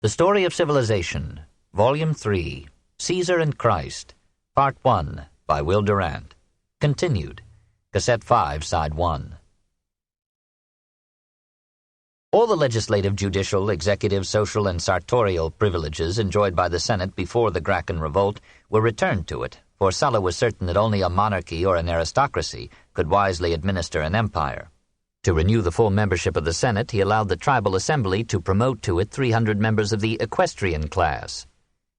The Story of Civilization, Volume 3, Caesar and Christ, Part 1, by Will Durant. Continued. Cassette 5, Side 1. All the legislative, judicial, executive, social, and sartorial privileges enjoyed by the Senate before the Gracchan Revolt were returned to it, for Sulla was certain that only a monarchy or an aristocracy could wisely administer an empire. To renew the full membership of the Senate, he allowed the tribal assembly to promote to it 300 members of the equestrian class.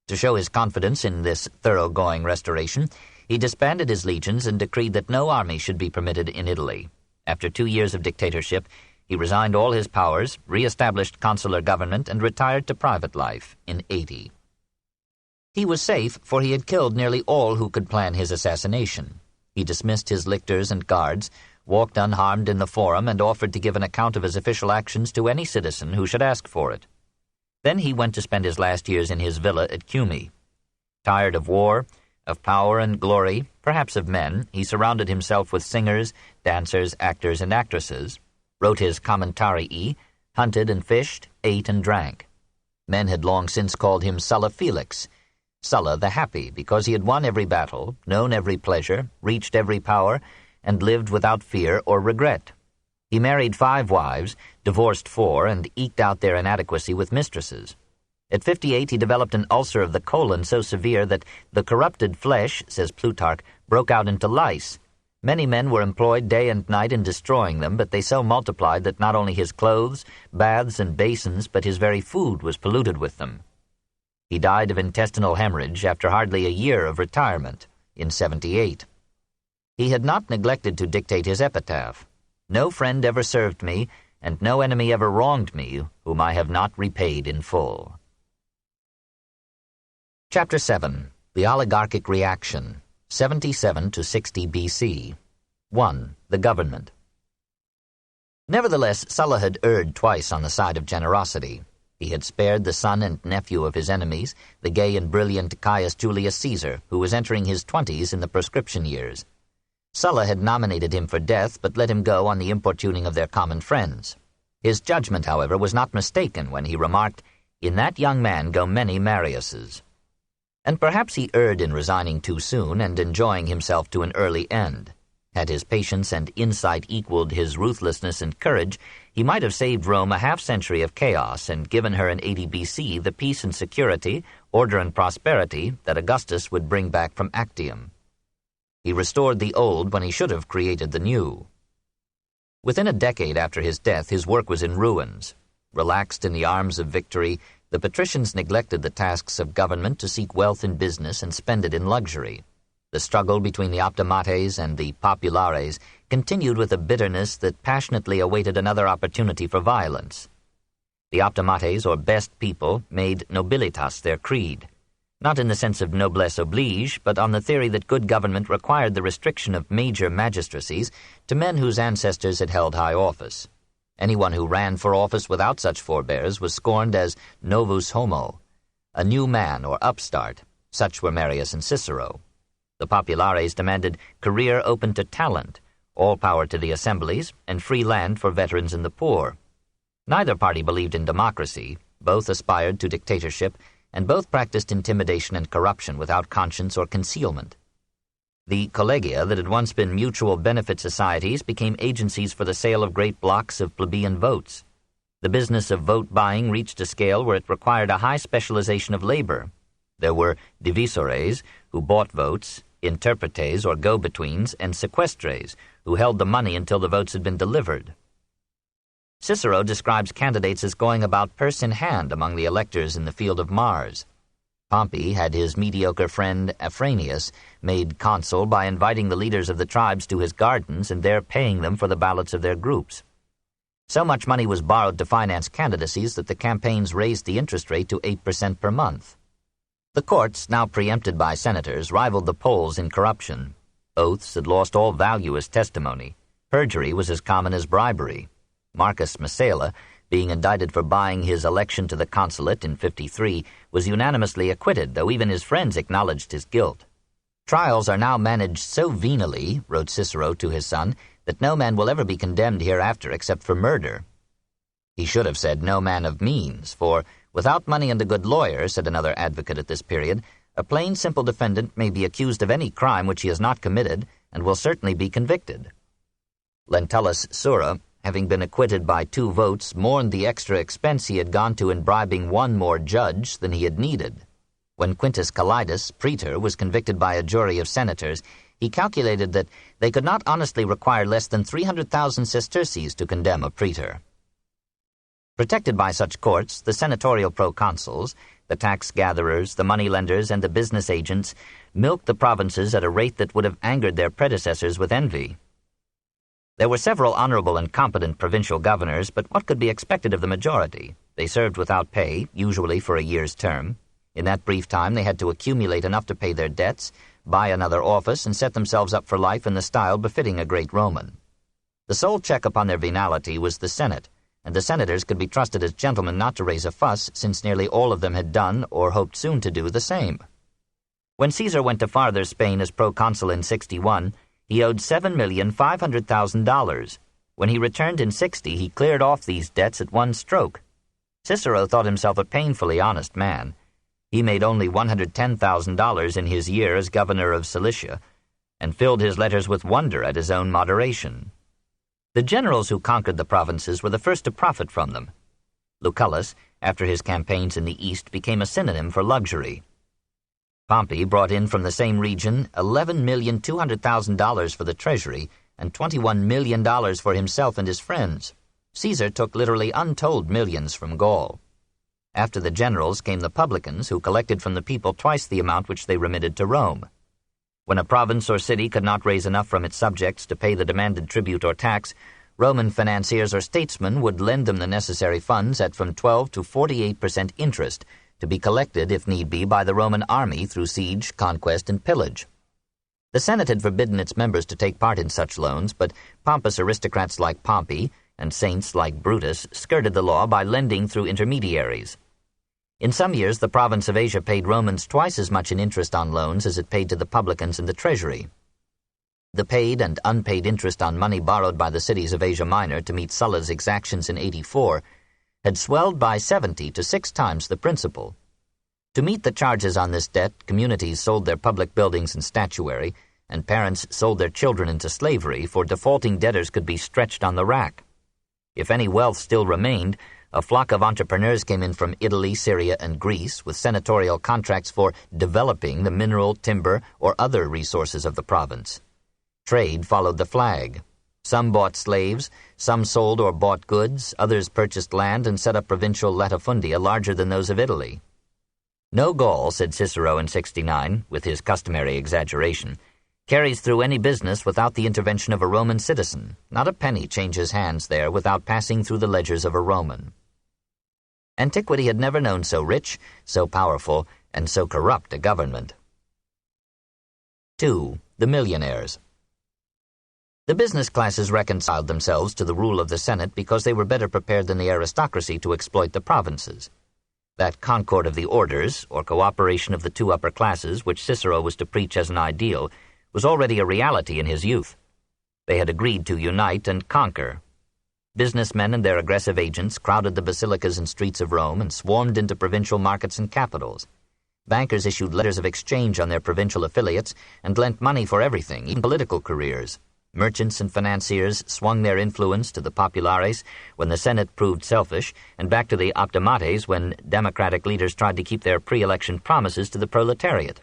To show his confidence in this thoroughgoing restoration, he disbanded his legions and decreed that no army should be permitted in Italy. After 2 years of dictatorship, he resigned all his powers, re-established consular government, and retired to private life in 80. He was safe, for he had killed nearly all who could plan his assassination. He dismissed his lictors and guards, walked unharmed in the forum, and offered to give an account of his official actions to any citizen who should ask for it. Then he went to spend his last years in his villa at Cumae. Tired of war, of power and glory, perhaps of men, he surrounded himself with singers, dancers, actors, and actresses, wrote his Commentarii, hunted and fished, ate and drank. Men had long since called him Sulla Felix, Sulla the Happy, because he had won every battle, known every pleasure, reached every power, and lived without fear or regret. He married 5 wives, divorced 4, and eked out their inadequacy with mistresses. At 58 he developed an ulcer of the colon so severe that the corrupted flesh, says Plutarch, broke out into lice. Many men were employed day and night in destroying them, but they so multiplied that not only his clothes, baths, and basins, but his very food was polluted with them. He died of intestinal hemorrhage after hardly a year of retirement, in 78. He had not neglected to dictate his epitaph. No friend ever served me, and no enemy ever wronged me, whom I have not repaid in full. Chapter 7. The Oligarchic Reaction, 77 to 60 B.C. 1. The Government. Nevertheless, Sulla had erred twice on the side of generosity. He had spared the son and nephew of his enemies, the gay and brilliant Caius Julius Caesar, who was entering his 20s in the proscription years. Sulla had nominated him for death, but let him go on the importuning of their common friends. His judgment, however, was not mistaken when he remarked, "In that young man go many Mariuses." And perhaps he erred in resigning too soon and enjoying himself to an early end. Had his patience and insight equaled his ruthlessness and courage, he might have saved Rome a half-century of chaos and given her in 80 B.C. the peace and security, order and prosperity that Augustus would bring back from Actium. He restored the old when he should have created the new. Within a decade after his death, his work was in ruins. Relaxed in the arms of victory, the patricians neglected the tasks of government to seek wealth in business and spend it in luxury. The struggle between the optimates and the populares continued with a bitterness that passionately awaited another opportunity for violence. The optimates, or best people, made nobilitas their creed. Not in the sense of noblesse oblige, but on the theory that good government required the restriction of major magistracies to men whose ancestors had held high office. Anyone who ran for office without such forebears was scorned as novus homo, a new man or upstart. Such were Marius and Cicero. The populares demanded career open to talent, all power to the assemblies, and free land for veterans and the poor. Neither party believed in democracy. Both aspired to dictatorship, and both practiced intimidation and corruption without conscience or concealment. The collegia that had once been mutual benefit societies became agencies for the sale of great blocks of plebeian votes. The business of vote-buying reached a scale where it required a high specialization of labor. There were divisores, who bought votes, interpretes or go-betweens, and sequestres, who held the money until the votes had been delivered. Cicero describes candidates as going about purse in hand among the electors in the field of Mars. Pompey had his mediocre friend Afranius made consul by inviting the leaders of the tribes to his gardens and there paying them for the ballots of their groups. So much money was borrowed to finance candidacies that the campaigns raised the interest rate to 8% per month. The courts, now preempted by senators, rivaled the polls in corruption. Oaths had lost all value as testimony. Perjury was as common as bribery. Marcus Messala, being indicted for buying his election to the consulate in 53, was unanimously acquitted, though even his friends acknowledged his guilt. "Trials are now managed so venally," wrote Cicero to his son, "that no man will ever be condemned hereafter except for murder." He should have said no man of means, for "Without money and a good lawyer," said another advocate at this period, "a plain, simple defendant may be accused of any crime which he has not committed, and will certainly be convicted." Lentulus Sura, having been acquitted by 2 votes, mourned the extra expense he had gone to in bribing 1 more judge than he had needed. When Quintus Calidus, praetor, was convicted by a jury of senators, he calculated that they could not honestly require less than 300,000 sesterces to condemn a praetor. Protected by such courts, the senatorial proconsuls, the tax-gatherers, the money-lenders, and the business agents milked the provinces at a rate that would have angered their predecessors with envy. There were several honorable and competent provincial governors, but what could be expected of the majority? They served without pay, usually for a year's term. In that brief time they had to accumulate enough to pay their debts, buy another office, and set themselves up for life in the style befitting a great Roman. The sole check upon their venality was the Senate, and the senators could be trusted as gentlemen not to raise a fuss, since nearly all of them had done, or hoped soon to do, the same. When Caesar went to farther Spain as proconsul in 61, he owed $7,500,000. When he returned in 60, he cleared off these debts at one stroke. Cicero thought himself a painfully honest man. He made only $110,000 in his year as governor of Cilicia, and filled his letters with wonder at his own moderation. The generals who conquered the provinces were the first to profit from them. Lucullus, after his campaigns in the east, became a synonym for luxury. Pompey brought in from the same region $11,200,000 for the treasury and $21 million for himself and his friends. Caesar took literally untold millions from Gaul. After the generals came the publicans, who collected from the people twice the amount which they remitted to Rome. When a province or city could not raise enough from its subjects to pay the demanded tribute or tax, Roman financiers or statesmen would lend them the necessary funds at from 12 to 48% interest, to be collected, if need be, by the Roman army through siege, conquest, and pillage. The Senate had forbidden its members to take part in such loans, but pompous aristocrats like Pompey and saints like Brutus skirted the law by lending through intermediaries. In some years, the province of Asia paid Romans twice as much in interest on loans as it paid to the publicans in the treasury. The paid and unpaid interest on money borrowed by the cities of Asia Minor to meet Sulla's exactions in 84 had swelled by 70 to 6 times the principal. To meet the charges on this debt, communities sold their public buildings and statuary, and parents sold their children into slavery, for defaulting debtors could be stretched on the rack. If any wealth still remained, a flock of entrepreneurs came in from Italy, Syria, and Greece with senatorial contracts for developing the mineral, timber, or other resources of the province. Trade followed the flag. Some bought slaves, some sold or bought goods, others purchased land and set up provincial latifundia larger than those of Italy. "No Gaul," said Cicero in 69, with his customary exaggeration, "carries through any business without the intervention of a Roman citizen. Not a penny changes hands there without passing through the ledgers of a Roman." Antiquity had never known so rich, so powerful, and so corrupt a government. 2. The millionaires. The business classes reconciled themselves to the rule of the Senate because they were better prepared than the aristocracy to exploit the provinces. That concord of the orders, or cooperation of the 2 upper classes, which Cicero was to preach as an ideal, was already a reality in his youth. They had agreed to unite and conquer. Businessmen and their aggressive agents crowded the basilicas and streets of Rome and swarmed into provincial markets and capitals. Bankers issued letters of exchange on their provincial affiliates and lent money for everything, even political careers. Merchants and financiers swung their influence to the populares when the Senate proved selfish, and back to the optimates when democratic leaders tried to keep their pre-election promises to the proletariat.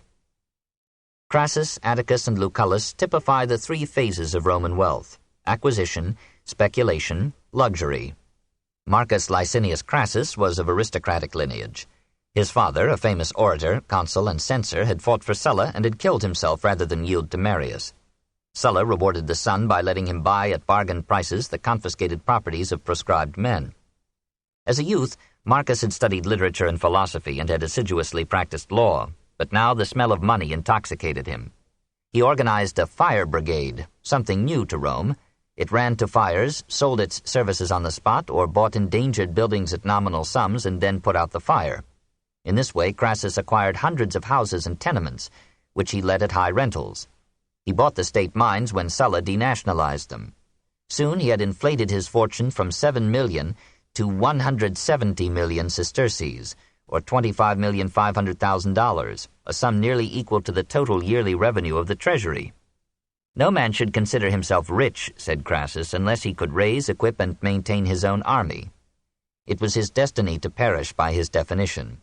Crassus, Atticus, and Lucullus typify the 3 phases of Roman wealth: acquisition, speculation, luxury. Marcus Licinius Crassus was of aristocratic lineage. His father, a famous orator, consul, and censor, had fought for Sulla and had killed himself rather than yield to Marius. Sulla rewarded the son by letting him buy at bargain prices the confiscated properties of proscribed men. As a youth, Marcus had studied literature and philosophy and had assiduously practiced law, but now the smell of money intoxicated him. He organized a fire brigade, something new to Rome. It ran to fires, sold its services on the spot, or bought endangered buildings at nominal sums and then put out the fire. In this way, Crassus acquired hundreds of houses and tenements, which he let at high rentals. He bought the state mines when Sulla denationalized them. Soon he had inflated his fortune from 7 million to 170 million sesterces, or $25,500,000, a sum nearly equal to the total yearly revenue of the treasury. No man should consider himself rich, said Crassus, unless he could raise, equip, and maintain his own army. It was his destiny to perish by his definition.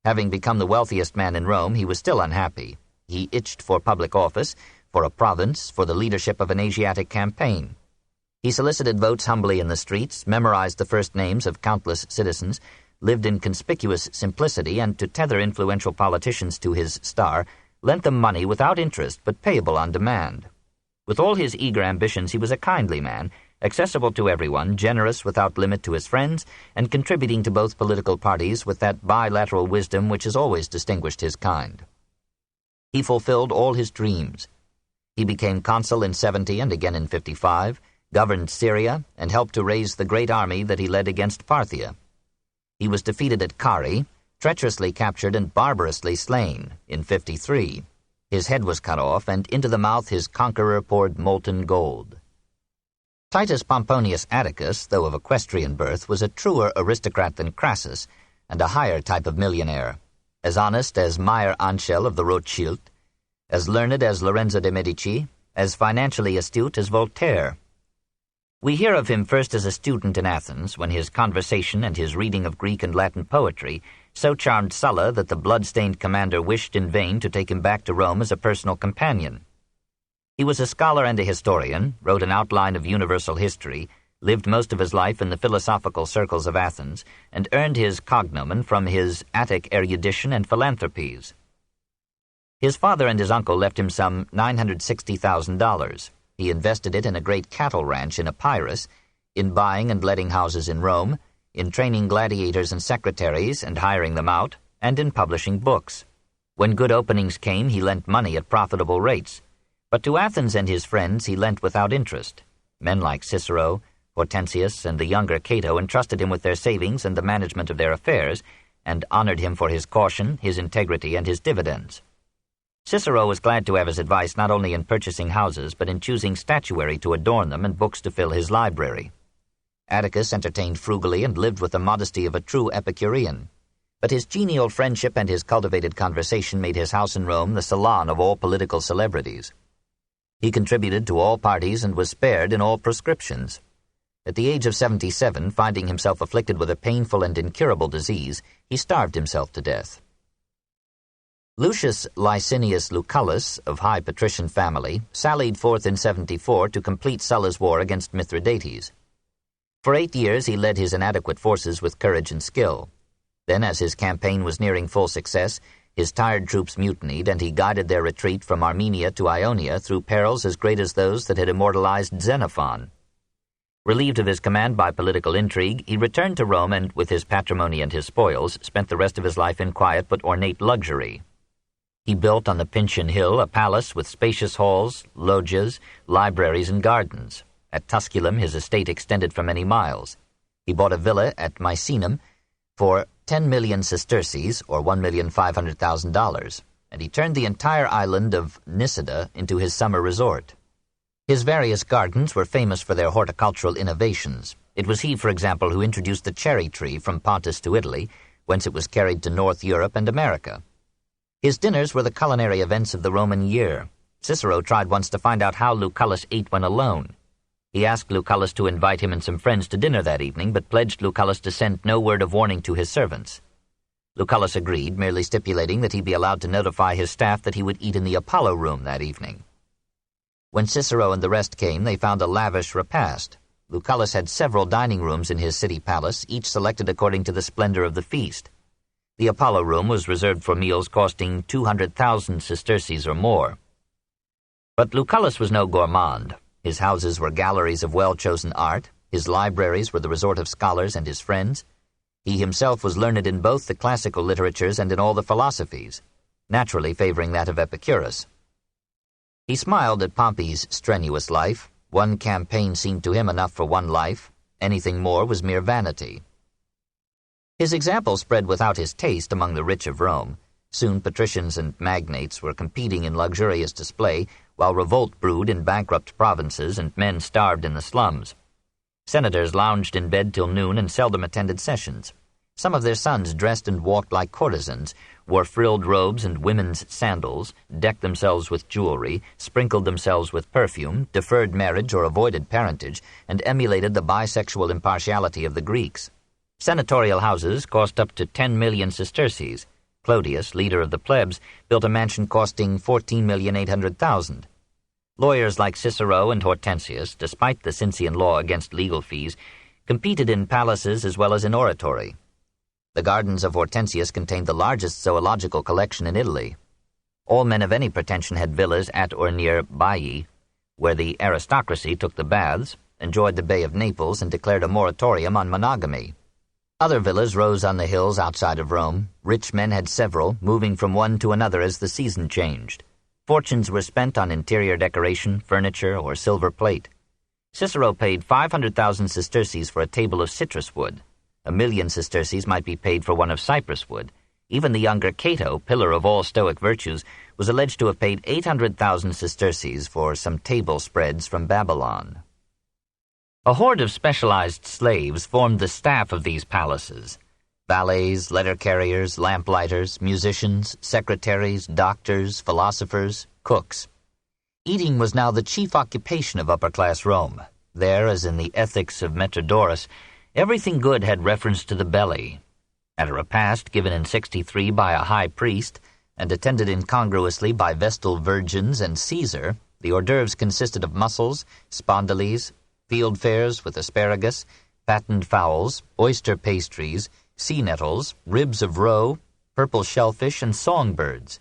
Having become the wealthiest man in Rome, he was still unhappy. He itched for public office, for a province, for the leadership of an Asiatic campaign. He solicited votes humbly in the streets, memorized the first names of countless citizens, lived in conspicuous simplicity, and to tether influential politicians to his star, lent them money without interest but payable on demand. With all his eager ambitions, he was a kindly man, accessible to everyone, generous without limit to his friends, and contributing to both political parties with that bilateral wisdom which has always distinguished his kind. He fulfilled all his dreams. He became consul in 70 and again in 55, governed Syria, and helped to raise the great army that he led against Parthia. He was defeated at Carrhae, treacherously captured and barbarously slain in 53. His head was cut off, and into the mouth his conqueror poured molten gold. Titus Pomponius Atticus, though of equestrian birth, was a truer aristocrat than Crassus, and a higher type of millionaire, as honest as Meyer Anschel of the Rothschild, as learned as Lorenzo de' Medici, as financially astute as Voltaire. We hear of him first as a student in Athens, when his conversation and his reading of Greek and Latin poetry so charmed Sulla that the blood-stained commander wished in vain to take him back to Rome as a personal companion. He was a scholar and a historian, wrote an outline of universal history, lived most of his life in the philosophical circles of Athens, and earned his cognomen from his Attic erudition and philanthropies. His father and his uncle left him some $960,000. He invested it in a great cattle ranch in Epirus, in buying and letting houses in Rome, in training gladiators and secretaries and hiring them out, and in publishing books. When good openings came, he lent money at profitable rates. But to Athens and his friends he lent without interest. Men like Cicero, Hortensius, and the younger Cato entrusted him with their savings and the management of their affairs, and honored him for his caution, his integrity, and his dividends. Cicero was glad to have his advice not only in purchasing houses, but in choosing statuary to adorn them and books to fill his library. Atticus entertained frugally and lived with the modesty of a true Epicurean. But his genial friendship and his cultivated conversation made his house in Rome the salon of all political celebrities. He contributed to all parties and was spared in all proscriptions. At the age of 77, finding himself afflicted with a painful and incurable disease, he starved himself to death. Lucius Licinius Lucullus, of high patrician family, sallied forth in 74 to complete Sulla's war against Mithridates. For 8 years he led his inadequate forces with courage and skill. Then, as his campaign was nearing full success, his tired troops mutinied, and he guided their retreat from Armenia to Ionia through perils as great as those that had immortalized Xenophon. Relieved of his command by political intrigue, he returned to Rome and, with his patrimony and his spoils, spent the rest of his life in quiet but ornate luxury. He built on the Pincian Hill a palace with spacious halls, loggias, libraries, and gardens. At Tusculum his estate extended for many miles. He bought a villa at Misenum for 10 million sesterces, or $1,500,000, and he turned the entire island of Nisida into his summer resort. His various gardens were famous for their horticultural innovations. It was he, for example, who introduced the cherry tree from Pontus to Italy, whence it was carried to North Europe and America. His dinners were the culinary events of the Roman year. Cicero tried once to find out how Lucullus ate when alone. He asked Lucullus to invite him and some friends to dinner that evening, but pledged Lucullus to send no word of warning to his servants. Lucullus agreed, merely stipulating that he be allowed to notify his staff that he would eat in the Apollo room that evening. When Cicero and the rest came, they found a lavish repast. Lucullus had several dining rooms in his city palace, each selected according to the splendor of the feast. The Apollo room was reserved for meals costing 200,000 sesterces or more. But Lucullus was no gourmand. His houses were galleries of well-chosen art, his libraries were the resort of scholars and his friends. He himself was learned in both the classical literatures and in all the philosophies, naturally favoring that of Epicurus. He smiled at Pompey's strenuous life. One campaign seemed to him enough for one life. Anything more was mere vanity. His example spread without his taste among the rich of Rome. Soon patricians and magnates were competing in luxurious display, while revolt brewed in bankrupt provinces and men starved in the slums. Senators lounged in bed till noon and seldom attended sessions. Some of their sons dressed and walked like courtesans, wore frilled robes and women's sandals, decked themselves with jewelry, sprinkled themselves with perfume, deferred marriage or avoided parentage, and emulated the bisexual impartiality of the Greeks. Senatorial houses cost up to 10 million sesterces. Clodius, leader of the plebs, built a mansion costing 14,800,000. Lawyers like Cicero and Hortensius, despite the Cincian law against legal fees, competed in palaces as well as in oratory. The gardens of Hortensius contained the largest zoological collection in Italy. All men of any pretension had villas at or near Baiae, where the aristocracy took the baths, enjoyed the Bay of Naples, and declared a moratorium on monogamy. Other villas rose on the hills outside of Rome. Rich men had several, moving from one to another as the season changed. Fortunes were spent on interior decoration, furniture, or silver plate. Cicero paid 500,000 sesterces for a table of citrus wood. 1,000,000 sesterces might be paid for one of cypress wood. Even the younger Cato, pillar of all Stoic virtues, was alleged to have paid 800,000 sesterces for some table spreads from Babylon. A horde of specialized slaves formed the staff of these palaces. Valets, letter carriers, lamplighters, musicians, secretaries, doctors, philosophers, cooks. Eating was now the chief occupation of upper-class Rome. There, as in the Ethics of Metrodorus, everything good had reference to the belly. At a repast given in 63 by a high priest, and attended incongruously by Vestal virgins and Caesar, the hors d'oeuvres consisted of mussels, spondyles, field fares with asparagus, fattened fowls, oyster pastries, sea nettles, ribs of roe, purple shellfish, and songbirds.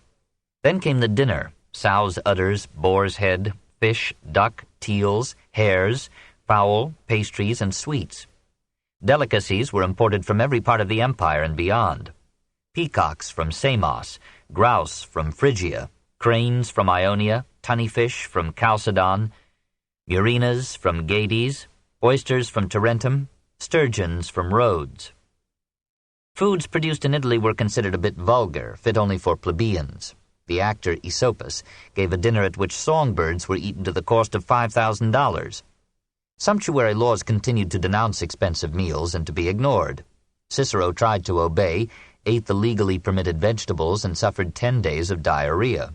Then came the dinner: sow's udders, boar's head, fish, duck, teals, hares, fowl, pastries, and sweets. Delicacies were imported from every part of the empire and beyond. Peacocks from Samos, grouse from Phrygia, cranes from Ionia, tunnyfish from Chalcedon, murinas from Gades, oysters from Tarentum, sturgeons from Rhodes. Foods produced in Italy were considered a bit vulgar, fit only for plebeians. The actor Aesopus gave a dinner at which songbirds were eaten to the cost of $5,000. Sumptuary laws continued to denounce expensive meals and to be ignored. Cicero tried to obey, ate the legally permitted vegetables, and suffered 10 days of diarrhea.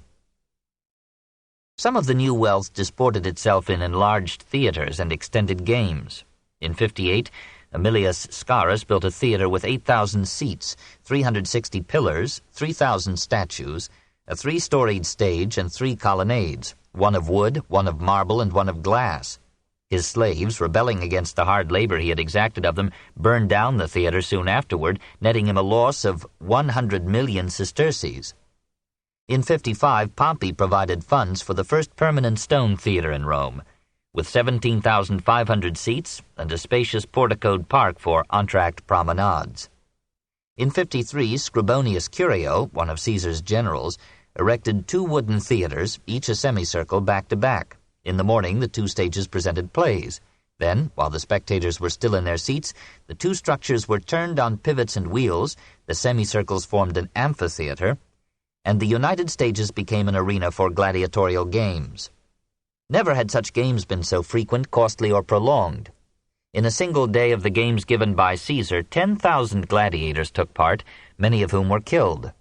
Some of the new wealth disported itself in enlarged theaters and extended games. In 58, Aemilius Scaurus built a theater with 8,000 seats, 360 pillars, 3,000 statues, a 3-storied stage, and 3 colonnades, one of wood, one of marble, and one of glass. His slaves, rebelling against the hard labor he had exacted of them, burned down the theater soon afterward, netting him a loss of 100 million sesterces. In 55, Pompey provided funds for the first permanent stone theater in Rome, with 17,500 seats and a spacious porticoed park for entr'acte promenades. In 53, Scribonius Curio, one of Caesar's generals, erected 2 wooden theaters, each a semicircle, back-to-back. In the morning, the 2 stages presented plays. Then, while the spectators were still in their seats, the 2 structures were turned on pivots and wheels, the semicircles formed an amphitheater, and the united stages became an arena for gladiatorial games. Never had such games been so frequent, costly, or prolonged. In a single day of the games given by Caesar, 10,000 gladiators took part, many of whom were killed.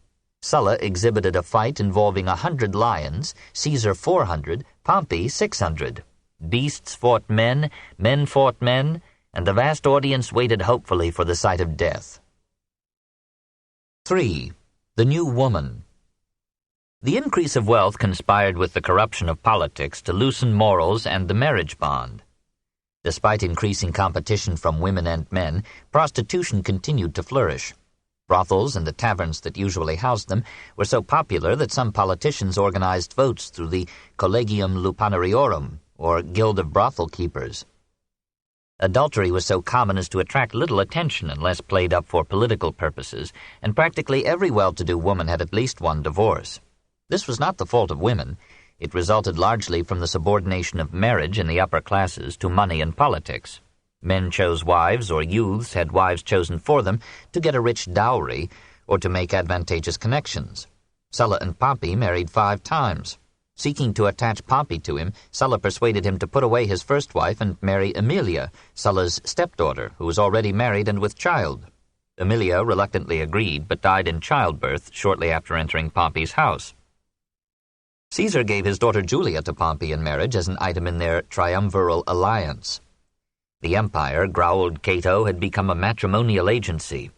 Sulla exhibited a fight involving 100 lions, Caesar 400, Pompey 600. Beasts fought men, men fought men, and the vast audience waited hopefully for the sight of death. 3. The New Woman. The increase of wealth conspired with the corruption of politics to loosen morals and the marriage bond. Despite increasing competition from women and men, prostitution continued to flourish. Brothels and the taverns that usually housed them were so popular that some politicians organized votes through the Collegium Lupanariorum, or Guild of Brothel Keepers. Adultery was so common as to attract little attention unless played up for political purposes, and practically every well-to-do woman had at least one divorce. This was not the fault of women. It resulted largely from the subordination of marriage in the upper classes to money and politics. Men chose wives, or youths had wives chosen for them, to get a rich dowry or to make advantageous connections. Sulla and Pompey married 5 times. Seeking to attach Pompey to him, Sulla persuaded him to put away his first wife and marry Aemilia, Sulla's stepdaughter, who was already married and with child. Aemilia reluctantly agreed, but died in childbirth shortly after entering Pompey's house. Caesar gave his daughter Julia to Pompey in marriage as an item in their triumviral alliance. The empire, growled Cato, had become a matrimonial agency.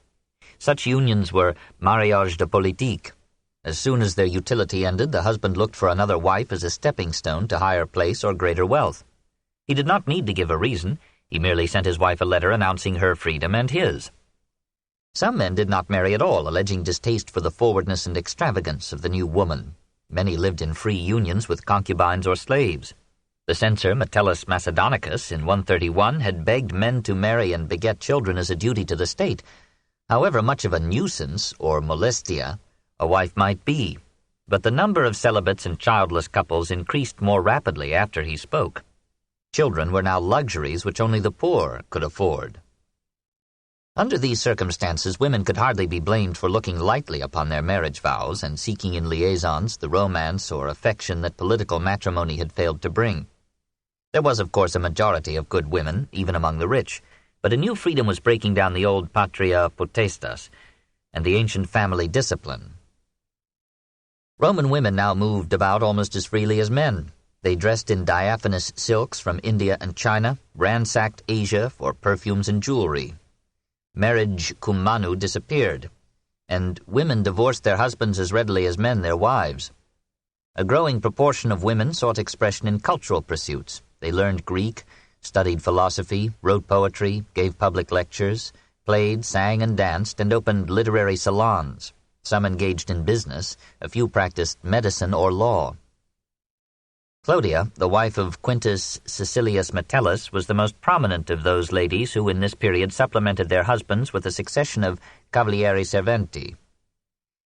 Such unions were mariage de politique. As soon as their utility ended, the husband looked for another wife as a stepping stone to higher place or greater wealth. He did not need to give a reason. He merely sent his wife a letter announcing her freedom and his. Some men did not marry at all, alleging distaste for the forwardness and extravagance of the new woman. Many lived in free unions with concubines or slaves. The censor Metellus Macedonicus in 131 had begged men to marry and beget children as a duty to the state. However much of a nuisance, or molestia, a wife might be, but the number of celibates and childless couples increased more rapidly after he spoke. Children were now luxuries which only the poor could afford. Under these circumstances, women could hardly be blamed for looking lightly upon their marriage vows and seeking in liaisons the romance or affection that political matrimony had failed to bring. There was, of course, a majority of good women, even among the rich, but a new freedom was breaking down the old patria potestas and the ancient family discipline. Roman women now moved about almost as freely as men. They dressed in diaphanous silks from India and China, ransacked Asia for perfumes and jewelry. Marriage cum manu disappeared, and women divorced their husbands as readily as men their wives. A growing proportion of women sought expression in cultural pursuits. They learned Greek, studied philosophy, wrote poetry, gave public lectures, played, sang, and danced, and opened literary salons. Some engaged in business, a few practiced medicine or law. Clodia, the wife of Quintus Caecilius Metellus, was the most prominent of those ladies who in this period supplemented their husbands with a succession of cavalieri serventi.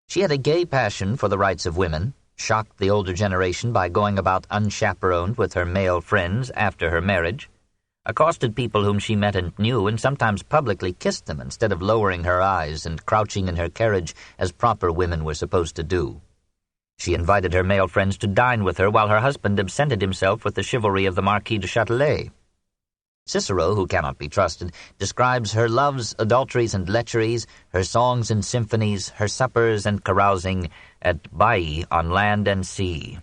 She had a gay passion for the rights of women, shocked the older generation by going about unchaperoned with her male friends after her marriage, accosted people whom she met and knew, and sometimes publicly kissed them instead of lowering her eyes and crouching in her carriage as proper women were supposed to do. She invited her male friends to dine with her while her husband absented himself with the chivalry of the Marquis de Châtelet. Cicero, who cannot be trusted, describes her loves, adulteries, and lecheries, her songs and symphonies, her suppers and carousing at Baiae on land and sea.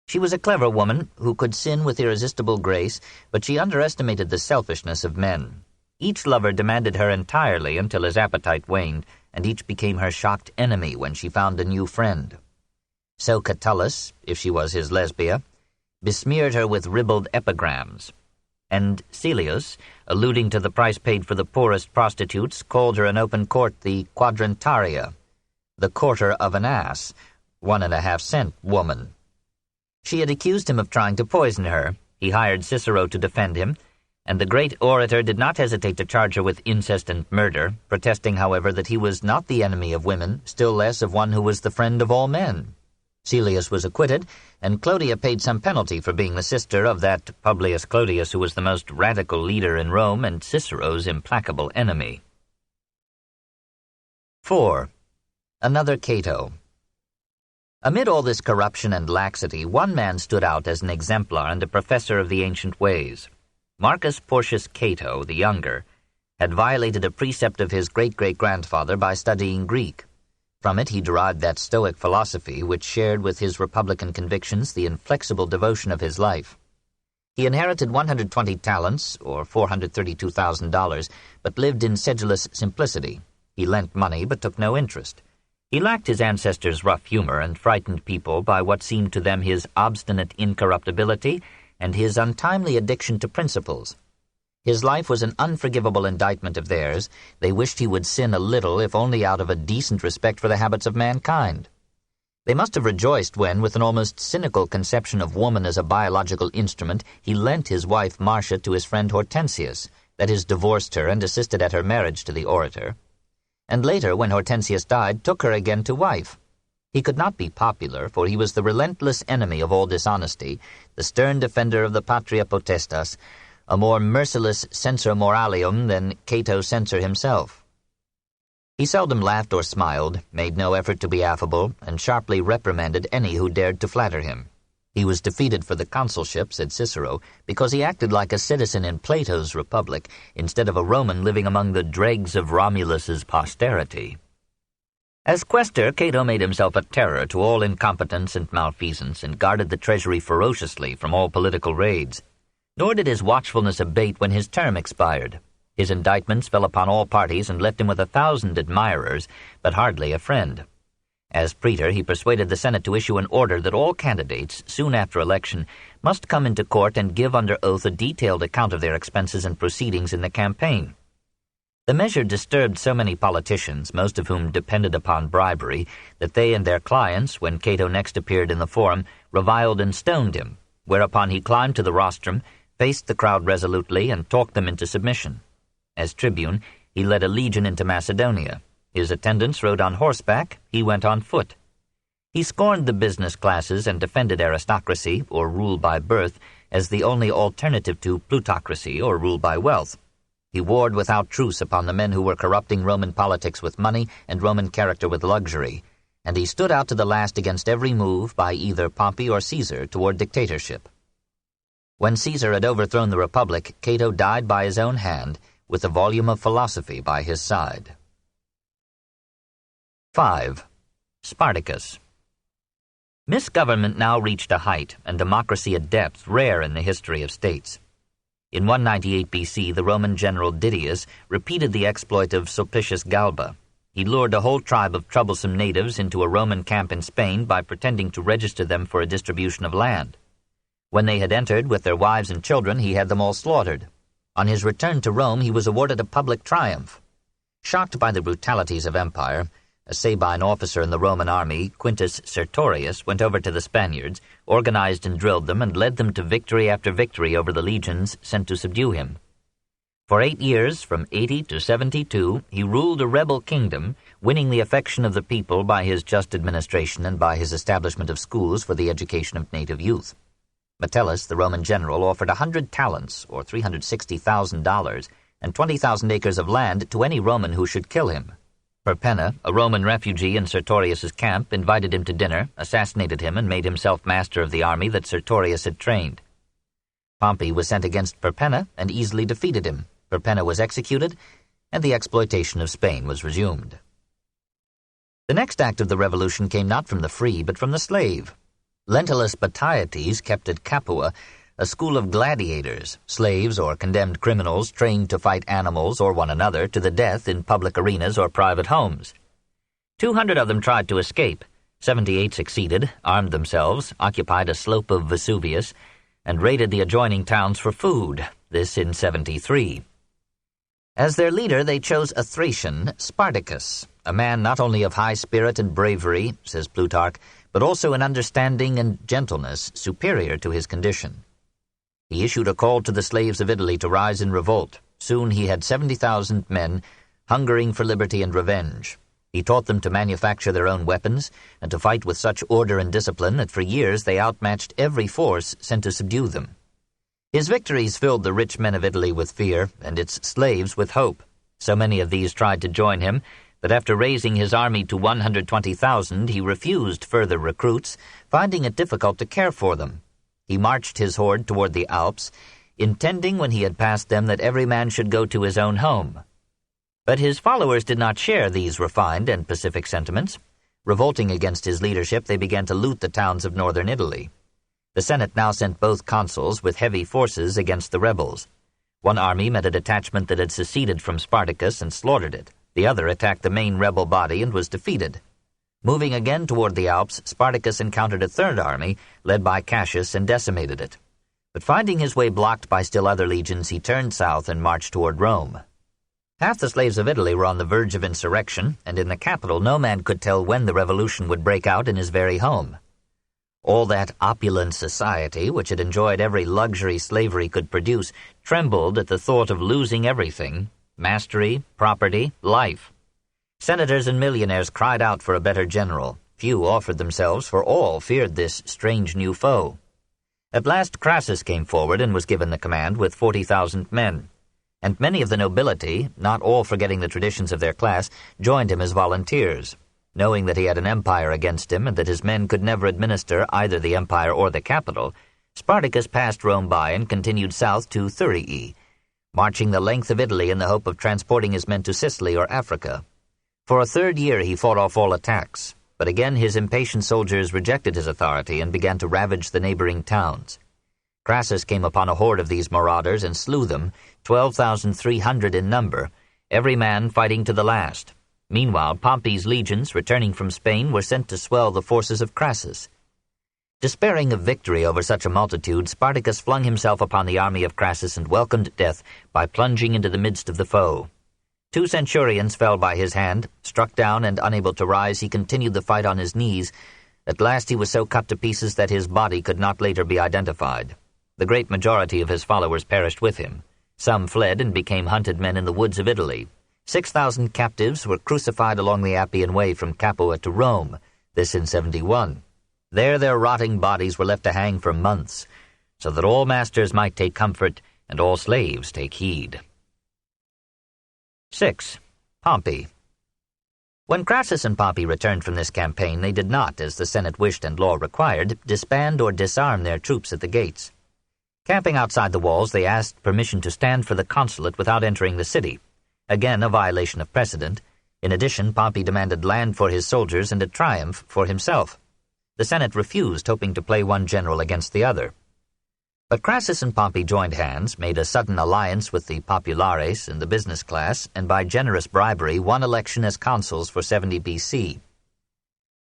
She was a clever woman who could sin with irresistible grace, but she underestimated the selfishness of men. Each lover demanded her entirely until his appetite waned, and each became her shocked enemy when she found a new friend. So Catullus, if she was his Lesbia, besmeared her with ribald epigrams, and Celius, alluding to the price paid for the poorest prostitutes, called her in open court the quadrantariae, the quarter of an ass, 1.5 cent woman. She had accused him of trying to poison her. He hired Cicero to defend him, and the great orator did not hesitate to charge her with incest and murder, protesting, however, that he was not the enemy of women, still less of one who was the friend of all men. Celius was acquitted, and Clodia paid some penalty for being the sister of that Publius Clodius who was the most radical leader in Rome and Cicero's implacable enemy. 4. Another Cato. Amid all this corruption and laxity, one man stood out as an exemplar and a professor of the ancient ways. Marcus Porcius Cato, the younger, had violated a precept of his great-great-grandfather by studying Greek. From it he derived that Stoic philosophy which shared with his republican convictions the inflexible devotion of his life. He inherited 120 talents, or $432,000, but lived in sedulous simplicity. He lent money but took no interest. He lacked his ancestors' rough humor and frightened people by what seemed to them his obstinate incorruptibility and his untimely addiction to principles. His life was an unforgivable indictment of theirs. They wished he would sin a little, if only out of a decent respect for the habits of mankind. They must have rejoiced when, with an almost cynical conception of woman as a biological instrument, he lent his wife Marcia to his friend Hortensius, that is, divorced her and assisted at her marriage to the orator, and later, when Hortensius died, took her again to wife. He could not be popular, for he was the relentless enemy of all dishonesty, the stern defender of the patria potestas, a more merciless censor moralium than Cato censor himself. He seldom laughed or smiled, made no effort to be affable, and sharply reprimanded any who dared to flatter him. He was defeated for the consulship, said Cicero, because he acted like a citizen in Plato's republic, instead of a Roman living among the dregs of Romulus's posterity. As quaestor, Cato made himself a terror to all incompetence and malfeasance, and guarded the treasury ferociously from all political raids. Nor did his watchfulness abate when his term expired. His indictments fell upon all parties and left him with 1,000 admirers, but hardly a friend. As praetor, he persuaded the Senate to issue an order that all candidates, soon after election, must come into court and give under oath a detailed account of their expenses and proceedings in the campaign. The measure disturbed so many politicians, most of whom depended upon bribery, that they and their clients, when Cato next appeared in the forum, reviled and stoned him, whereupon he climbed to the rostrum, faced the crowd resolutely, and talked them into submission. As tribune, he led a legion into Macedonia. His attendants rode on horseback, he went on foot. He scorned the business classes and defended aristocracy, or rule by birth, as the only alternative to plutocracy, or rule by wealth. He warred without truce upon the men who were corrupting Roman politics with money and Roman character with luxury, and he stood out to the last against every move by either Pompey or Caesar toward dictatorship. When Caesar had overthrown the Republic, Cato died by his own hand, with a volume of philosophy by his side. 5. Spartacus. Misgovernment now reached a height, and democracy a depth rare in the history of states. In 198 BC, the Roman general Didius repeated the exploit of Sulpicius Galba. He lured a whole tribe of troublesome natives into a Roman camp in Spain by pretending to register them for a distribution of land. When they had entered with their wives and children, he had them all slaughtered. On his return to Rome, he was awarded a public triumph. Shocked by the brutalities of empire, a Sabine officer in the Roman army, Quintus Sertorius, went over to the Spaniards, organized and drilled them, and led them to victory after victory over the legions sent to subdue him. For 8 years, from 80 to 72, he ruled a rebel kingdom, winning the affection of the people by his just administration and by his establishment of schools for the education of native youth. Metellus, the Roman general, offered 100 talents, or $360,000, and 20,000 acres of land to any Roman who should kill him. Perpenna, a Roman refugee in Sertorius's camp, invited him to dinner, assassinated him, and made himself master of the army that Sertorius had trained. Pompey was sent against Perpenna and easily defeated him. Perpenna was executed, and the exploitation of Spain was resumed. The next act of the revolution came not from the free, but from the slave. Lentulus Batiates kept at Capua a school of gladiators, slaves or condemned criminals trained to fight animals or one another to the death in public arenas or private homes. 200 of them tried to escape. 78 succeeded, armed themselves, occupied a slope of Vesuvius, and raided the adjoining towns for food, this in 73. As their leader they chose a Thracian, Spartacus, a man not only of high spirit and bravery, says Plutarch, but also in understanding and gentleness superior to his condition. He issued a call to the slaves of Italy to rise in revolt. Soon he had 70,000 men, hungering for liberty and revenge. He taught them to manufacture their own weapons, and to fight with such order and discipline that for years they outmatched every force sent to subdue them. His victories filled the rich men of Italy with fear, and its slaves with hope. So many of these tried to join him, that after raising his army to 120,000, he refused further recruits, finding it difficult to care for them. He marched his horde toward the Alps, intending when he had passed them that every man should go to his own home. But his followers did not share these refined and pacific sentiments. Revolting against his leadership, they began to loot the towns of northern Italy. The Senate now sent both consuls with heavy forces against the rebels. One army met a detachment that had seceded from Spartacus and slaughtered it. The other attacked the main rebel body and was defeated. Moving again toward the Alps, Spartacus encountered a third army, led by Cassius, and decimated it. But finding his way blocked by still other legions, he turned south and marched toward Rome. Half the slaves of Italy were on the verge of insurrection, and in the capital no man could tell when the revolution would break out in his very home. All that opulent society, which had enjoyed every luxury slavery could produce, trembled at the thought of losing everything: mastery, property, life. Senators and millionaires cried out for a better general. Few offered themselves, for all feared this strange new foe. At last Crassus came forward and was given the command with 40,000 men. and many of the nobility, not all forgetting the traditions of their class, joined him as volunteers. Knowing that he had an empire against him and that his men could never administer either the empire or the capital, Spartacus passed Rome by and continued south to Thurii, marching the length of Italy in the hope of transporting his men to Sicily or Africa. For a third year he fought off all attacks, but again his impatient soldiers rejected his authority and began to ravage the neighboring towns. Crassus came upon a horde of these marauders and slew them, 12,300 in number, every man fighting to the last. Meanwhile, Pompey's legions, returning from Spain, were sent to swell the forces of Crassus. Despairing of victory over such a multitude, Spartacus flung himself upon the army of Crassus and welcomed death by plunging into the midst of the foe. 2 centurions fell by his hand. Struck down and unable to rise, he continued the fight on his knees. At last he was so cut to pieces that his body could not later be identified. The great majority of his followers perished with him. Some fled and became hunted men in the woods of Italy. 6,000 captives were crucified along the Appian Way from Capua to Rome, this in 71. There their rotting bodies were left to hang for months, so that all masters might take comfort and all slaves take heed. 6. Pompey. When Crassus and Pompey returned from this campaign, they did not, as the Senate wished and law required, disband or disarm their troops at the gates. Camping outside the walls, they asked permission to stand for the consulate without entering the city. Again, a violation of precedent. In addition, Pompey demanded land for his soldiers and a triumph for himself. The Senate refused, hoping to play one general against the other. But Crassus and Pompey joined hands, made a sudden alliance with the populares and the business class, and by generous bribery won election as consuls for 70 BC.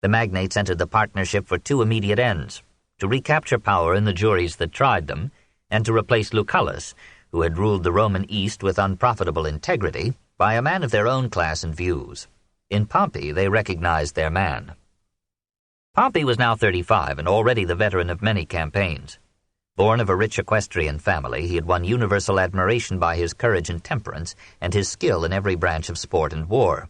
The magnates entered the partnership for 2 immediate ends: to recapture power in the juries that tried them, and to replace Lucullus, who had ruled the Roman East with unprofitable integrity, by a man of their own class and views. In Pompey they recognized their man. Pompey was now 35 and already the veteran of many campaigns. Born of a rich equestrian family, he had won universal admiration by his courage and temperance and his skill in every branch of sport and war.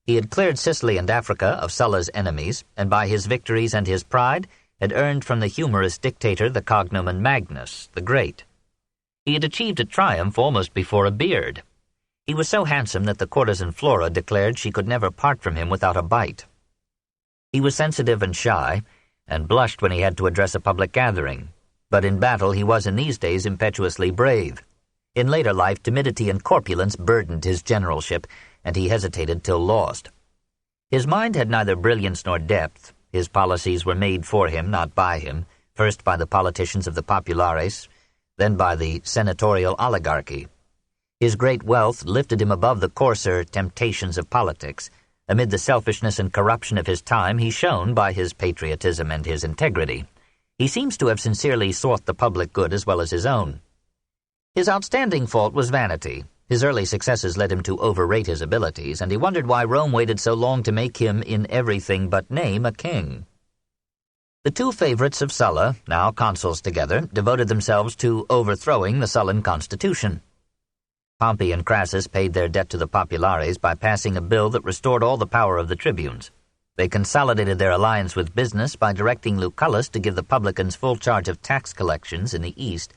He had cleared Sicily and Africa of Sulla's enemies, and by his victories and his pride had earned from the humorous dictator the cognomen Magnus, the Great. He had achieved a triumph almost before a beard. He was so handsome that the courtesan Flora declared she could never part from him without a bite. He was sensitive and shy, and blushed when he had to address a public gathering. But in battle he was in these days impetuously brave. In later life, timidity and corpulence burdened his generalship, and he hesitated till lost. His mind had neither brilliance nor depth. His policies were made for him, not by him, first by the politicians of the populares, then by the senatorial oligarchy. His great wealth lifted him above the coarser temptations of politics. Amid the selfishness and corruption of his time, he shone by his patriotism and his integrity. He seems to have sincerely sought the public good as well as his own. His outstanding fault was vanity. His early successes led him to overrate his abilities, and he wondered why Rome waited so long to make him, in everything but name, a king. The 2 favorites of Sulla, now consuls together, devoted themselves to overthrowing the Sullan constitution. Pompey and Crassus paid their debt to the populares by passing a bill that restored all the power of the tribunes. They consolidated their alliance with business by directing Lucullus to give the publicans full charge of tax collections in the East,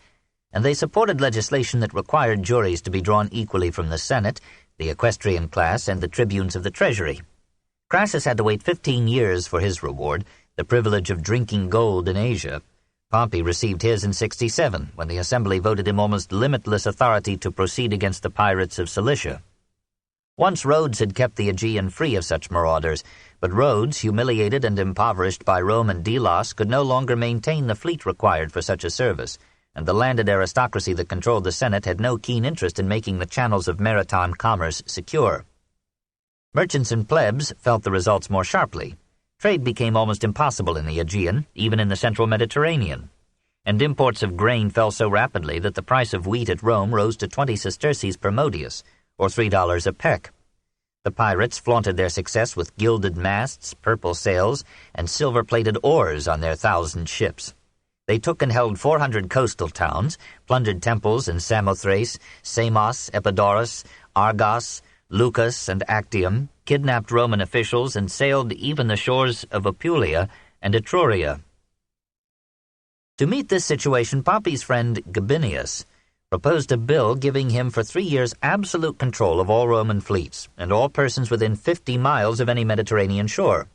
and they supported legislation that required juries to be drawn equally from the Senate, the equestrian class, and the tribunes of the treasury. Crassus had to wait 15 years for his reward, the privilege of drinking gold in Asia. Pompey received his in 67, when the assembly voted him almost limitless authority to proceed against the pirates of Cilicia. Once Rhodes had kept the Aegean free of such marauders, but Rhodes, humiliated and impoverished by Rome and Delos, could no longer maintain the fleet required for such a service, and the landed aristocracy that controlled the Senate had no keen interest in making the channels of maritime commerce secure. Merchants and plebs felt the results more sharply. Trade became almost impossible in the Aegean, even in the central Mediterranean, and imports of grain fell so rapidly that the price of wheat at Rome rose to 20 sesterces per modius, or $3 a peck. The pirates flaunted their success with gilded masts, purple sails, and silver-plated oars on their 1,000 ships. They took and held 400 coastal towns, plundered temples in Samothrace, Samos, Epidaurus, Argos, Lucus, and Actium, kidnapped Roman officials, and sailed even the shores of Apulia and Etruria. To meet this situation, Pompey's friend Gabinius proposed a bill giving him for 3 years absolute control of all Roman fleets and all persons within 50 miles of any Mediterranean shore.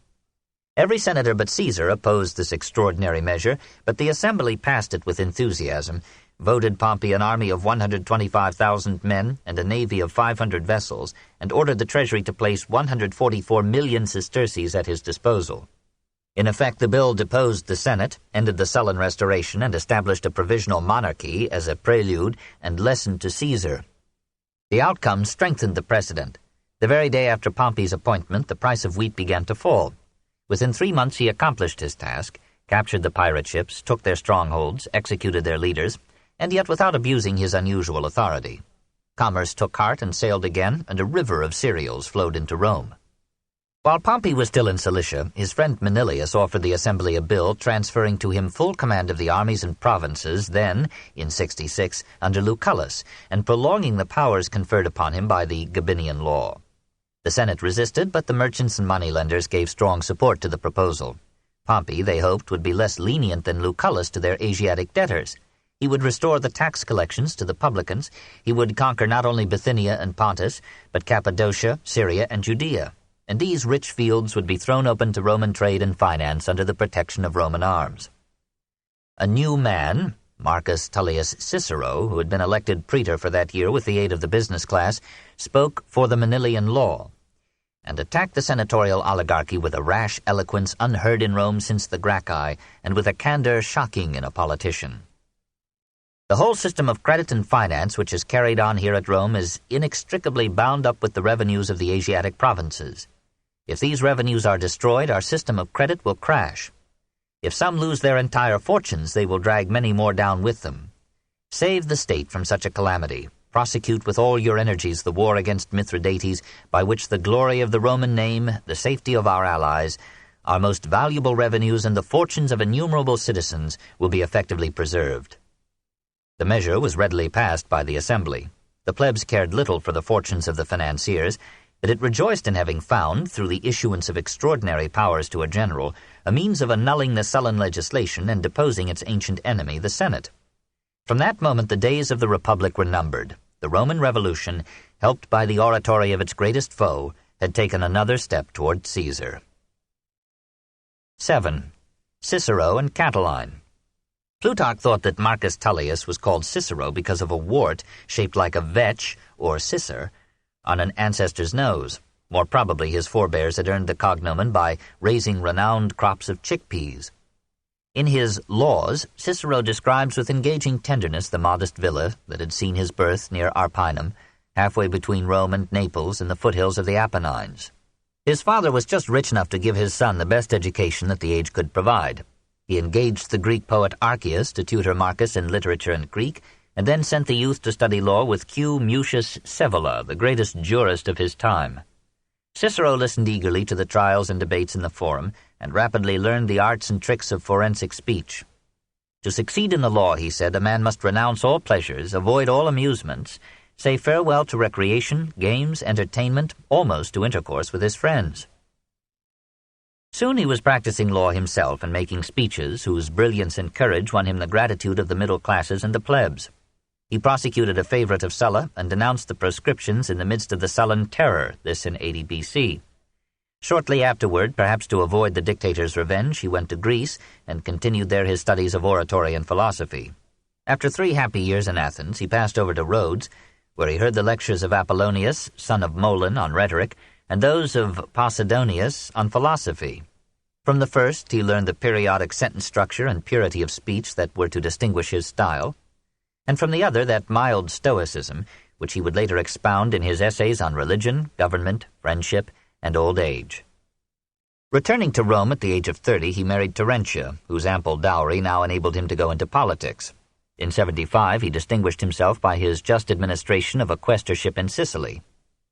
Every senator but Caesar opposed this extraordinary measure, but the assembly passed it with enthusiasm, voted Pompey an army of 125,000 men and a navy of 500 vessels, and ordered the treasury to place 144 million sesterces at his disposal. In effect, the bill deposed the Senate, ended the Sullan restoration, and established a provisional monarchy as a prelude and lesson to Caesar. The outcome strengthened the precedent. The very day after Pompey's appointment, the price of wheat began to fall. Within 3 months he accomplished his task, captured the pirate ships, took their strongholds, executed their leaders, and yet without abusing his unusual authority. Commerce took heart and sailed again, and a river of cereals flowed into Rome. While Pompey was still in Cilicia, his friend Manilius offered the assembly a bill transferring to him full command of the armies and provinces then, in 66, under Lucullus, and prolonging the powers conferred upon him by the Gabinian law. The Senate resisted, but the merchants and moneylenders gave strong support to the proposal. Pompey, they hoped, would be less lenient than Lucullus to their Asiatic debtors. He would restore the tax collections to the publicans. He would conquer not only Bithynia and Pontus, but Cappadocia, Syria, and Judea. And these rich fields would be thrown open to Roman trade and finance under the protection of Roman arms. A new man, Marcus Tullius Cicero, who had been elected praetor for that year with the aid of the business class, spoke for the Manilian law, and attacked the senatorial oligarchy with a rash eloquence unheard in Rome since the Gracchi, and with a candor shocking in a politician. The whole system of credit and finance which is carried on here at Rome is inextricably bound up with the revenues of the Asiatic provinces. If these revenues are destroyed, our system of credit will crash. If some lose their entire fortunes, they will drag many more down with them. Save the state from such a calamity. Prosecute with all your energies the war against Mithridates, by which the glory of the Roman name, the safety of our allies, our most valuable revenues, and the fortunes of innumerable citizens will be effectively preserved. The measure was readily passed by the assembly. The plebs cared little for the fortunes of the financiers, but it rejoiced in having found, through the issuance of extraordinary powers to a general, a means of annulling the Sullan legislation and deposing its ancient enemy, the Senate. From that moment the days of the Republic were numbered. The Roman Revolution, helped by the oratory of its greatest foe, had taken another step toward Caesar. 7. Cicero and Catiline. Plutarch thought that Marcus Tullius was called Cicero because of a wart shaped like a vetch, or cicer, on an ancestor's nose. More probably his forebears had earned the cognomen by raising renowned crops of chickpeas. In his Laws, Cicero describes with engaging tenderness the modest villa that had seen his birth near Arpinum, halfway between Rome and Naples in the foothills of the Apennines. His father was just rich enough to give his son the best education that the age could provide. He engaged the Greek poet Archias to tutor Marcus in literature and Greek, and then sent the youth to study law with Q. Mucius Scaevola, the greatest jurist of his time. Cicero listened eagerly to the trials and debates in the forum, and rapidly learned the arts and tricks of forensic speech. To succeed in the law, he said, a man must renounce all pleasures, avoid all amusements, say farewell to recreation, games, entertainment, almost to intercourse with his friends. Soon he was practicing law himself and making speeches whose brilliance and courage won him the gratitude of the middle classes and the plebs. He prosecuted a favorite of Sulla and denounced the proscriptions in the midst of the Sullan terror, this in 80 B.C. Shortly afterward, perhaps to avoid the dictator's revenge, he went to Greece and continued there his studies of oratory and philosophy. After 3 happy years in Athens, he passed over to Rhodes, where he heard the lectures of Apollonius, son of Molon, on rhetoric, and those of Posidonius on philosophy. From the first, he learned the periodic sentence structure and purity of speech that were to distinguish his style, and from the other that mild stoicism, which he would later expound in his essays on religion, government, friendship, and old age. Returning to Rome at the age of 30, he married Terentia, whose ample dowry now enabled him to go into politics. In 75, he distinguished himself by his just administration of a quaestorship in Sicily.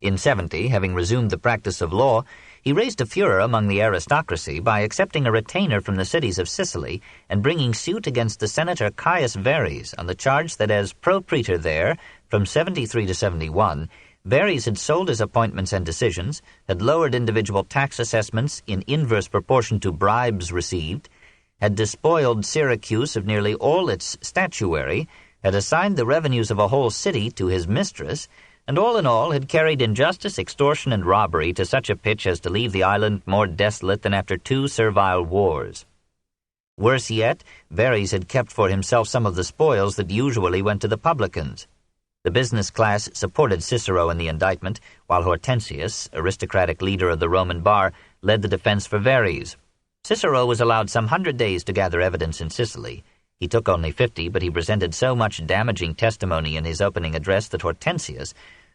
In 70, having resumed the practice of law, he raised a furor among the aristocracy by accepting a retainer from the cities of Sicily and bringing suit against the senator Caius Verres on the charge that as pro-praetor there, from 73 to 71, Verres had sold his appointments and decisions, had lowered individual tax assessments in inverse proportion to bribes received, had despoiled Syracuse of nearly all its statuary, had assigned the revenues of a whole city to his mistress, and all in all had carried injustice, extortion, and robbery to such a pitch as to leave the island more desolate than after 2 servile wars. Worse yet, Verres had kept for himself some of the spoils that usually went to the publicans. The business class supported Cicero in the indictment, while Hortensius, aristocratic leader of the Roman bar, led the defense for Verres. Cicero was allowed some 100 days to gather evidence in Sicily. He took only 50, but he presented so much damaging testimony in his opening address that Hortensius,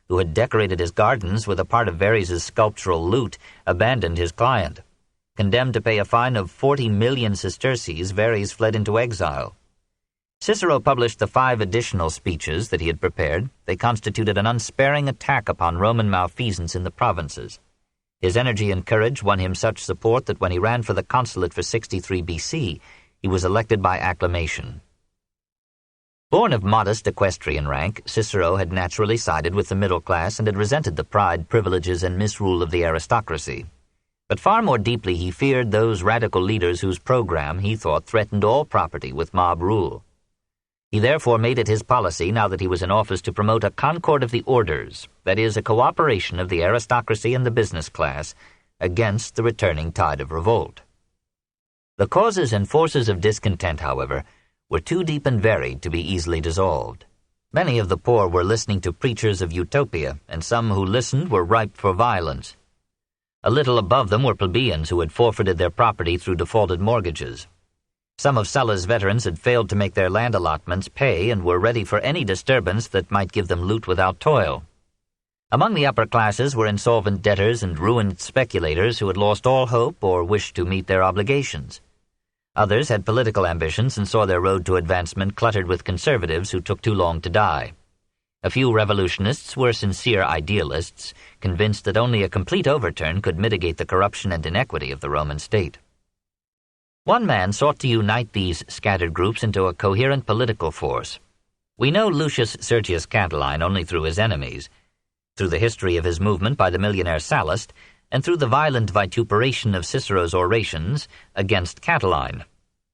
who had decorated his gardens with a part of Verres' sculptural loot, abandoned his client. Condemned to pay a fine of 40 million sesterces, Verres fled into exile. Cicero published the 5 additional speeches that he had prepared. They constituted an unsparing attack upon Roman malfeasance in the provinces. His energy and courage won him such support that when he ran for the consulate for 63 BC, he was elected by acclamation. Born of modest equestrian rank, Cicero had naturally sided with the middle class and had resented the pride, privileges, and misrule of the aristocracy. But far more deeply he feared those radical leaders whose program, he thought, threatened all property with mob rule. He therefore made it his policy, now that he was in office, to promote a concord of the orders, that is, a cooperation of the aristocracy and the business class, against the returning tide of revolt. The causes and forces of discontent, however, were too deep and varied to be easily dissolved. Many of the poor were listening to preachers of utopia, and some who listened were ripe for violence. A little above them were plebeians who had forfeited their property through defaulted mortgages. Some of Sulla's veterans had failed to make their land allotments pay and were ready for any disturbance that might give them loot without toil. Among the upper classes were insolvent debtors and ruined speculators who had lost all hope or wished to meet their obligations. Others had political ambitions and saw their road to advancement cluttered with conservatives who took too long to die. A few revolutionists were sincere idealists, convinced that only a complete overturn could mitigate the corruption and inequity of the Roman state. One man sought to unite these scattered groups into a coherent political force. We know Lucius Sergius Catiline only through his enemies, through the history of his movement by the millionaire Sallust, and through the violent vituperation of Cicero's orations against Catiline.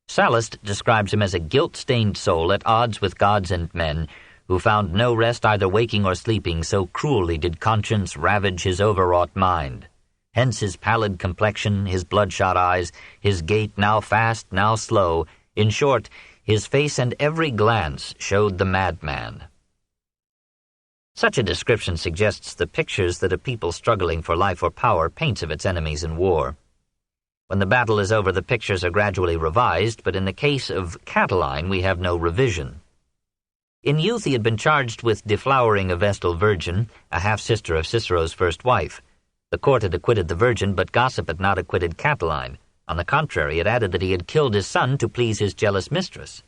Sallust describes him as a guilt-stained soul at odds with gods and men, who found no rest either waking or sleeping, so cruelly did conscience ravage his overwrought mind. Hence his pallid complexion, his bloodshot eyes, his gait now fast, now slow. In short, his face and every glance showed the madman. Such a description suggests the pictures that a people struggling for life or power paints of its enemies in war. When the battle is over, the pictures are gradually revised, but in the case of Catiline we have no revision. In youth he had been charged with deflowering a Vestal virgin, a half-sister of Cicero's first wife. The court had acquitted the virgin, but gossip had not acquitted Catiline. On the contrary, it added that he had killed his son to please his jealous mistress.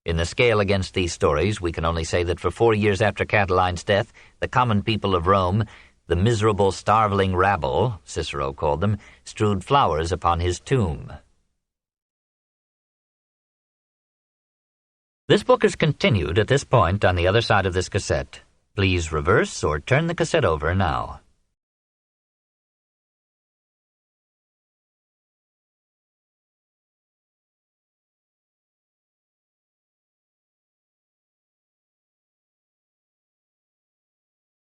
In the scale against these stories, we can only say that for 4 years after Catiline's death, the common people of Rome, the miserable, starveling rabble, Cicero called them, strewed flowers upon his tomb. This book is continued at this point on the other side of this cassette. Please reverse or turn the cassette over now.